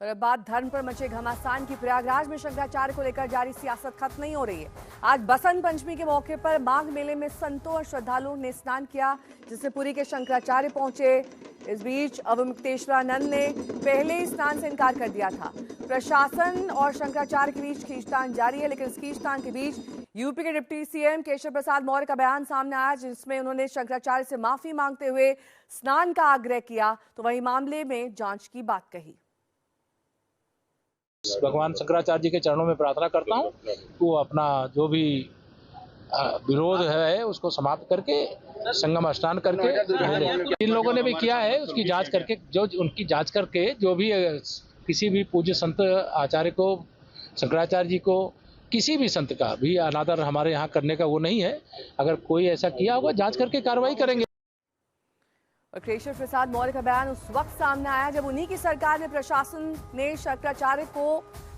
और अब बात धर्म पर मचे घमासान की। प्रयागराज में शंकराचार्य को लेकर जारी सियासत खत्म नहीं हो रही है। आज बसंत पंचमी के मौके पर माघ मेले में संतों और श्रद्धालुओं ने स्नान किया, जिससे पुरी के शंकराचार्य पहुंचे। इस बीच अवमुक्तेश्वरानंद ने पहले ही स्नान से इनकार कर दिया था। प्रशासन और शंकराचार्य के बीच खींचतान जारी है, लेकिन इस खींचतान के बीच यूपी के डिप्टी सीएम केशव प्रसाद मौर्य का बयान सामने आया, जिसमें उन्होंने शंकराचार्य से माफी मांगते हुए स्नान का आग्रह किया, तो वहीं मामले में जांच की बात कही। भगवान शंकराचार्य जी के चरणों में प्रार्थना करता हूँ वो अपना जो भी विरोध है उसको समाप्त करके संगम स्नान करके इन लोगों ने भी किया है उसकी जांच करके उनकी जांच करके जो भी किसी भी पूज्य संत आचार्य को शंकराचार्य जी को किसी भी संत का भी अनादर हमारे यहाँ करने का वो नहीं है। अगर कोई ऐसा किया होगा जांच करके कार्रवाई करेंगे। और केशव प्रसाद मौर्य का बयान उस वक्त सामने आया जब उन्हीं की सरकार में प्रशासन ने शंकराचार्य को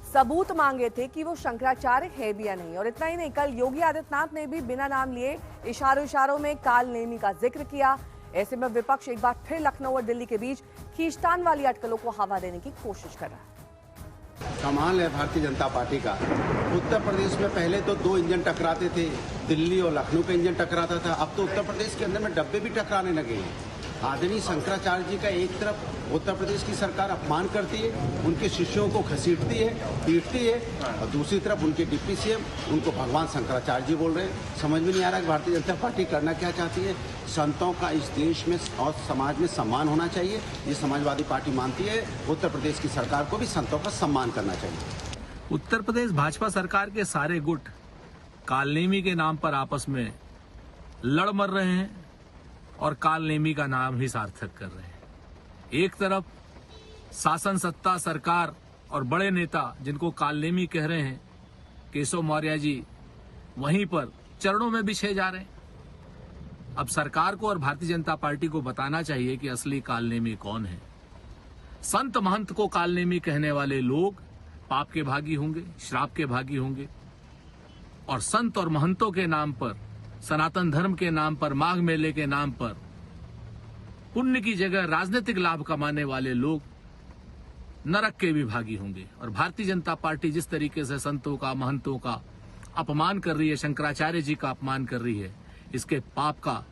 सबूत मांगे थे कि वो शंकराचार्य है भी या नहीं। और इतना ही नहीं, कल योगी आदित्यनाथ ने भी बिना नाम लिए इशारों में काल नेमी का जिक्र किया। ऐसे में विपक्ष एक बार फिर लखनऊ और दिल्ली के बीच खींचतान वाली अटकलों को हवा देने की कोशिश कर रहा है। कमाल है भारतीय जनता पार्टी का। उत्तर प्रदेश में पहले तो 2 इंजन टकराते थे, दिल्ली और लखनऊ का इंजन टकराता था, अब तो उत्तर प्रदेश के अंदर में डब्बे भी टकराने लगे हैं। आदरणीय शंकराचार्य जी का एक तरफ उत्तर प्रदेश की सरकार अपमान करती है, उनके शिष्यों को घसीटती है, पीटती है, और दूसरी तरफ उनके डिप्टी सीएम उनको भगवान शंकराचार्य जी बोल रहे हैं। समझ में नहीं आ रहा कि भारतीय जनता पार्टी करना क्या चाहती है। संतों का इस देश में और समाज में सम्मान होना चाहिए, ये समाजवादी पार्टी मानती है। उत्तर प्रदेश की सरकार को भी संतों का सम्मान करना चाहिए। उत्तर प्रदेश भाजपा सरकार के सारे गुट कालनेमी के नाम पर आपस में लड़ मर रहे हैं और कालनेमी का नाम ही सार्थक कर रहे हैं। एक तरफ शासन सत्ता सरकार और बड़े नेता जिनको कालनेमी कह रहे हैं केशव मौर्य जी, वहीं पर चरणों में बिछे जा रहे हैं। अब सरकार को और भारतीय जनता पार्टी को बताना चाहिए कि असली कालनेमी कौन है। संत महंत को कालनेमी कहने वाले लोग पाप के भागी होंगे, श्राप के भागी होंगे, और संत और महंतों के नाम पर, सनातन धर्म के नाम पर, माघ मेले के नाम पर पुण्य की जगह राजनीतिक लाभ कमाने वाले लोग नरक के भी भागी होंगे। और भारतीय जनता पार्टी जिस तरीके से संतों का, महंतों का अपमान कर रही है, शंकराचार्य जी का अपमान कर रही है, इसके पाप का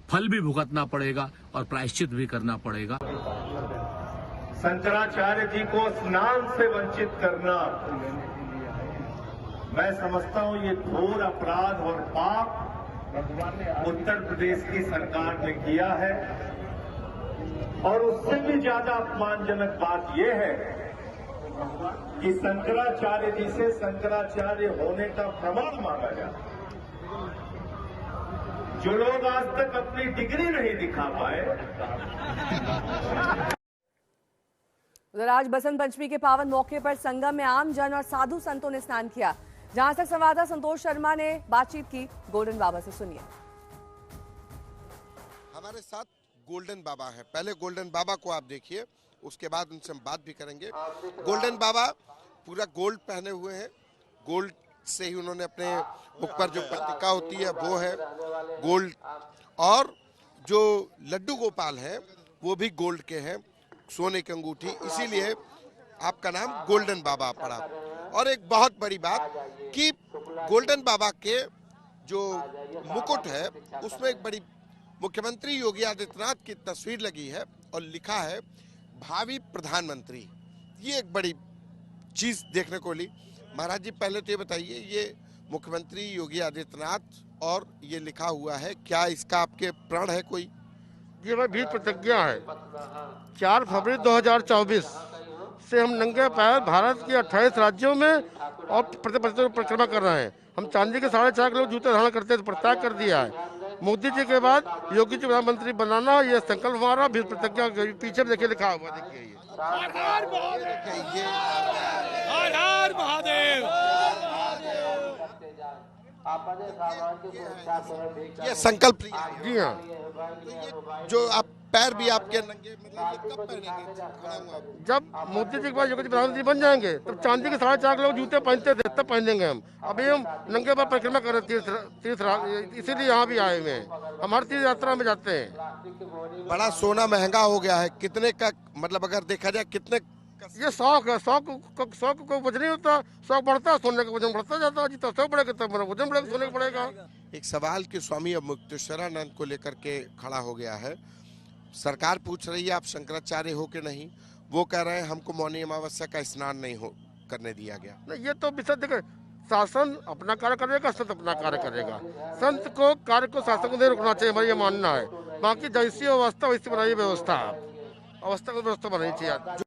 फल भी भुगतना पड़ेगा और प्रायश्चित भी करना पड़ेगा। शंकराचार्य जी को स्नान से वंचित करना, मैं समझता हूं ये घोर अपराध और पाप उत्तर प्रदेश की सरकार ने किया है। और उससे भी ज्यादा अपमानजनक बात यह है कि शंकराचार्य जी से शंकराचार्य होने का प्रमाण मांगा जाता है। जो लोग आज तक अपनी डिग्री नहीं दिखा पाए। उधर आज बसंत पंचमी के पावन मौके पर संगम में आम जन और साधु संतों ने स्नान किया। जहां तक संवाददाता संतोष शर्मा ने बातचीत की गोल्डन बाबा से, सुनिए। हमारे साथ गोल्डन बाबा है। पहले गोल्डन बाबा को आप देखिए, उसके बाद उनसे हम बात भी करेंगे। गोल्डन बाबा पूरा गोल्ड पहने हुए हैं, गोल्ड से ही उन्होंने अपने मुख पर जो पत्रिका होती है वो है गोल्ड, और जो लड्डू गोपाल है वो भी गोल्ड के हैं, सोने की अंगूठी, इसीलिए आपका नाम गोल्डन बाबा पड़ा। और एक बहुत बड़ी बात कि गोल्डन बाबा के जो मुकुट है उसमें एक बड़ी मुख्यमंत्री योगी आदित्यनाथ की तस्वीर लगी है और लिखा है भावी प्रधानमंत्री। ये एक बड़ी चीज देखने को मिली। महाराज जी, पहले तो ये बताइए, ये मुख्यमंत्री योगी आदित्यनाथ और ये लिखा हुआ है, क्या इसका आपके प्रण है कोई? ये भाई भी प्रतिज्ञा है। 4 फरवरी 2024 से हम नंगे पैर भारत के 28 राज्यों में और परिक्रमा कर रहे हैं। हम चांदी के 4.5 किलो जूते धारण करते थे, परित्याग कर दिया है। मोदी जी के बाद योगी जी प्रधानमंत्री बनाना, ये संकल्प हमारा भी प्रतिज्ञा। पीछे देखिए लिखा हुआ, देखिए ये हर हर महादेव। ये संकल्प जी हाँ। तो ये जो आप पैर भी आपके नंगे, मतलब ये कब पहनेंगे? जब मोदी जी के बाद योगी जी प्रधानमंत्री बन जाएंगे तब चांदी के 4.5 किलो जूते पहनते थे, तब पहनेंगे हम। अभी हम नंगे पर परिक्रमा कर रहे हैं, इसीलिए यहाँ भी आए हुए हैं। हम हर तीर्थ यात्रा में जाते हैं। बड़ा सोना महंगा हो गया है, कितने का, मतलब अगर देखा जाए कितने ये शौक है, शौक को कोई वजन नहीं होता, शौक बढ़ता है सोने का वजन बढ़ता जाता है, जितना शौक बढ़ेगा तब वजन बढ़ेगा, सोने का बढ़ेगा। एक सवाल कि स्वामी अब मुक्तेश्वरानंद को लेकर के खड़ा हो गया है। सरकार पूछ रही है आप शंकराचार्य हो के नहीं, वो कह रहे हैं हमको मौनी अमावस्या का स्नान नहीं हो करने दिया गया। नहीं, ये तो विषय देखिए, शासन अपना कार्य करेगा, संत अपना कार्य करेगा। संत को कार्य को शासन को नहीं रुकना चाहिए, हमारा ये मानना है। बाकी जैसी अवस्था वैसी बनाइए व्यवस्था, अवस्था को व्यवस्था बनानी चाहिए।